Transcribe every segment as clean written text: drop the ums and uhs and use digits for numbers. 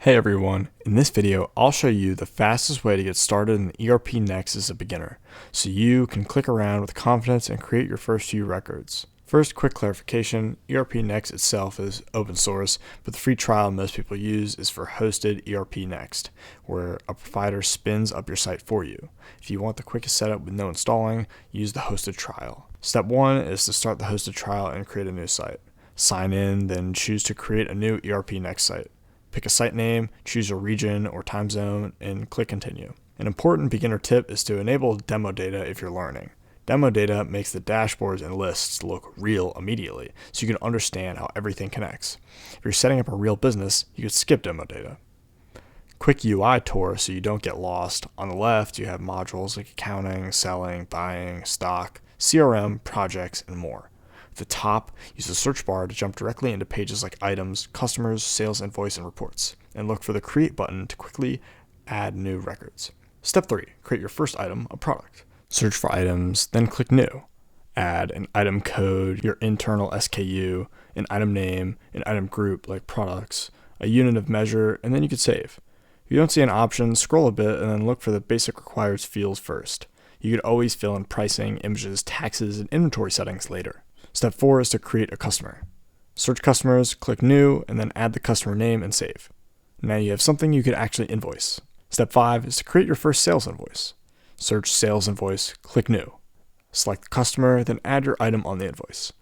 Hey everyone, in this video I'll show you the fastest way to get started in ERPNext as a beginner, so you can click around with confidence and create your first few records. First, quick clarification, ERPNext itself is open source, but the free trial most people use is for hosted ERPNext, where a provider spins up your site for you. If you want the quickest setup with no installing, use the hosted trial. Step 1 is to start the hosted trial and create a new site. Sign in, then choose to create a new ERPNext site. Pick a site name, choose a region or time zone, and click continue. An important beginner tip is to enable demo data if you're learning. Demo data makes the dashboards and lists look real immediately, so you can understand how everything connects. If you're setting up a real business, you could skip demo data. Quick UI tour so you don't get lost. On the left, you have modules like accounting, selling, buying, stock, CRM, projects, and more. At the top, use the search bar to jump directly into pages like items, customers, sales invoice, and reports, and look for the create button to quickly add new records. Step 3, create your first item, a product. Search for items, then click new. Add an item code, your internal SKU, an item name, an item group like products, a unit of measure, and then you can save. If you don't see an option, scroll a bit and then look for the basic required fields first. You could always fill in pricing, images, taxes, and inventory settings later. Step 4 is to create a customer. Search customers, click new, and then add the customer name and save. Now you have something you could actually invoice. Step 5 is to create your first sales invoice. Search sales invoice, click new. Select the customer, then add your item on the invoice.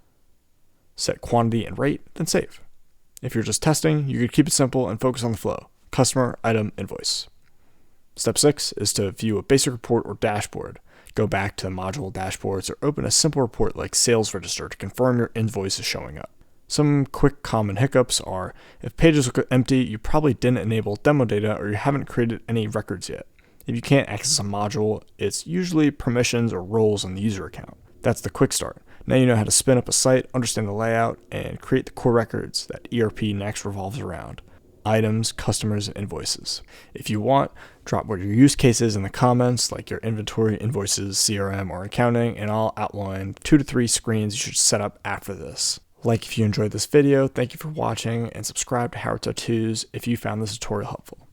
Set quantity and rate, then save. If you're just testing, you could keep it simple and focus on the flow. Customer, item, invoice. Step 6 is to view a basic report or dashboard. Go back to the module dashboards or open a simple report like sales register to confirm your invoice is showing up. Some quick common hiccups are, if pages look empty, you probably didn't enable demo data or you haven't created any records yet. If you can't access a module, it's usually permissions or roles on the user account. That's the quick start. Now you know how to spin up a site, understand the layout, and create the core records that ERPNext revolves around. Items, customers, and invoices. If you want, drop what your use case is in the comments, like your inventory, invoices, CRM, or accounting, and I'll outline 2 to 3 screens you should set up after this. Like if you enjoyed this video, thank you for watching, and subscribe to How to Tattoos if you found this tutorial helpful.